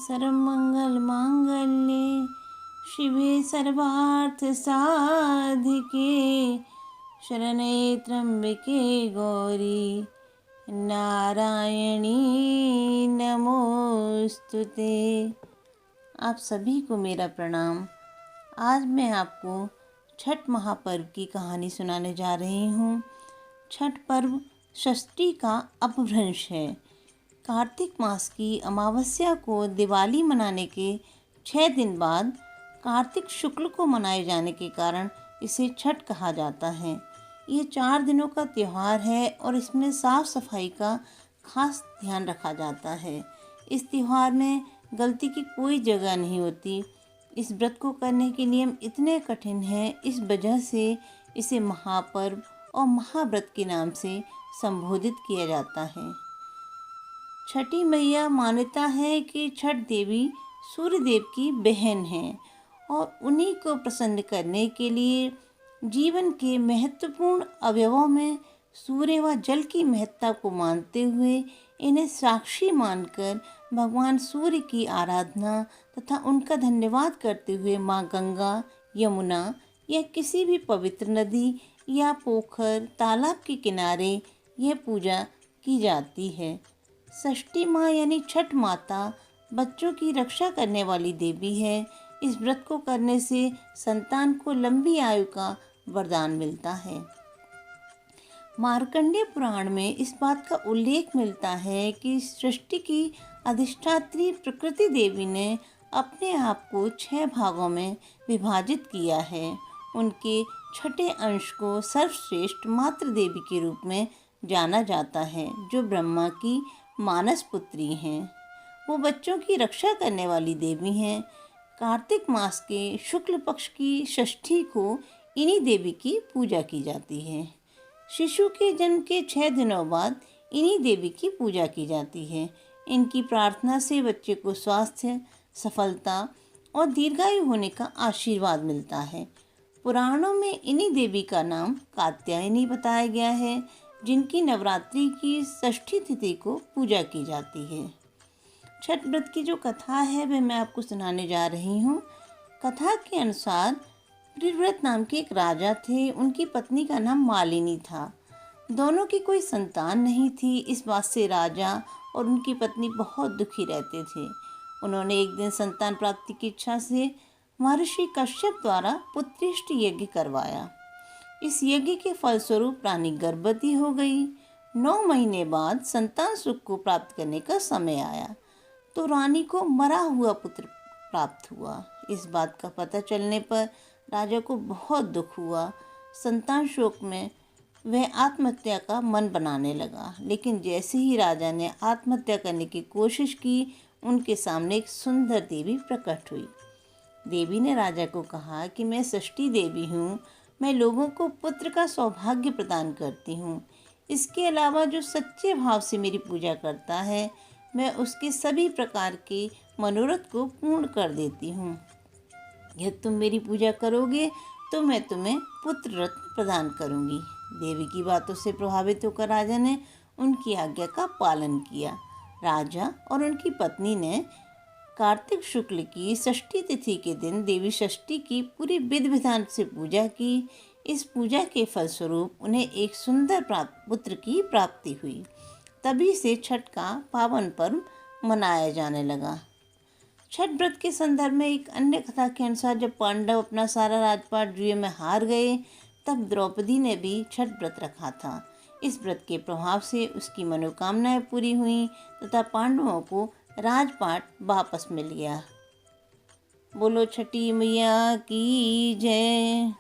सर्वमंगल मांगल्ये शिवे सर्वार्थ साधिके शरणे त्र्यंबके गौरी नारायणी नमोस्तुते। आप सभी को मेरा प्रणाम। आज मैं आपको छठ महापर्व की कहानी सुनाने जा रही हूँ। छठ पर्व षष्ठी का अपभ्रंश है। कार्तिक मास की अमावस्या को दिवाली मनाने के 6 दिन बाद कार्तिक शुक्ल को मनाए जाने के कारण इसे छठ कहा जाता है। ये 4 दिनों का त्यौहार है और इसमें साफ सफाई का खास ध्यान रखा जाता है। इस त्यौहार में गलती की कोई जगह नहीं होती। इस व्रत को करने के नियम इतने कठिन हैं, इस वजह से इसे महापर्व और महाव्रत के नाम से संबोधित किया जाता है। छठी मैया मान्यता है कि छठ देवी सूर्य देव की बहन हैं और उन्हीं को प्रसन्न करने के लिए जीवन के महत्वपूर्ण अवयवों में सूर्य व जल की महत्ता को मानते हुए इन्हें साक्षी मानकर भगवान सूर्य की आराधना तथा उनका धन्यवाद करते हुए माँ गंगा, यमुना या किसी भी पवित्र नदी या पोखर, तालाब के किनारे यह पूजा की जाती है। षष्ठी माँ यानी छठ माता बच्चों की रक्षा करने वाली देवी है। इस व्रत को करने से संतान को लंबी आयु का वरदान मिलता है। मार्कंडेय पुराण में इस बात का उल्लेख मिलता है कि सृष्टि की अधिष्ठात्री प्रकृति देवी ने अपने आप को 6 भागों में विभाजित किया है। उनके छठे अंश को सर्वश्रेष्ठ मातृ देवी के रूप में जाना जाता है, जो ब्रह्मा की मानस पुत्री हैं। वो बच्चों की रक्षा करने वाली देवी हैं। कार्तिक मास के शुक्ल पक्ष की षष्ठी को इन्हीं देवी की पूजा की जाती है। शिशु के जन्म के 6 दिनों बाद इन्हीं देवी की पूजा की जाती है। इनकी प्रार्थना से बच्चे को स्वास्थ्य, सफलता और दीर्घायु होने का आशीर्वाद मिलता है। पुराणों में इन्हीं देवी का नाम कात्यायनी बताया गया है, जिनकी नवरात्रि की षष्ठी तिथि को पूजा की जाती है। छठ व्रत की जो कथा है वह मैं आपको सुनाने जा रही हूँ। कथा के अनुसार प्रियव्रत नाम के एक राजा थे। उनकी पत्नी का नाम मालिनी था। दोनों की कोई संतान नहीं थी। इस बात से राजा और उनकी पत्नी बहुत दुखी रहते थे। उन्होंने एक दिन संतान प्राप्ति की इच्छा से महर्षि कश्यप द्वारा पुत्रेष्टि यज्ञ करवाया। इस यज्ञ के फलस्वरूप रानी गर्भवती हो गई। 9 महीने बाद संतान सुख को प्राप्त करने का समय आया तो रानी को मरा हुआ पुत्र प्राप्त हुआ। इस बात का पता चलने पर राजा को बहुत दुख हुआ। संतान शोक में वह आत्महत्या का मन बनाने लगा, लेकिन जैसे ही राजा ने आत्महत्या करने की कोशिश की, उनके सामने एक सुंदर देवी प्रकट हुई। देवी ने राजा को कहा कि मैं षष्ठी देवी हूँ। मैं लोगों को पुत्र का सौभाग्य प्रदान करती हूँ। इसके अलावा जो सच्चे भाव से मेरी पूजा करता है, मैं उसके सभी प्रकार के मनोरथ को पूर्ण कर देती हूँ। यदि तुम मेरी पूजा करोगे तो मैं तुम्हें पुत्र रत्न प्रदान करूँगी। देवी की बातों से प्रभावित होकर राजा ने उनकी आज्ञा का पालन किया। राजा और उनकी पत्नी ने कार्तिक शुक्ल की षष्ठी तिथि के दिन देवी षष्ठी की पूरी विधि विधान से पूजा की। इस पूजा के फलस्वरूप उन्हें एक सुंदर पुत्र की प्राप्ति हुई। तभी से छठ का पावन पर्व मनाया जाने लगा। छठ व्रत के संदर्भ में एक अन्य कथा के अनुसार जब पांडव अपना सारा राजपाट जुए में हार गए, तब द्रौपदी ने भी छठ व्रत रखा था। इस व्रत के प्रभाव से उसकी मनोकामनाएं पूरी हुई तथा पांडवों को राजपाट वापस मिल गया। बोलो छठी मैया की जय।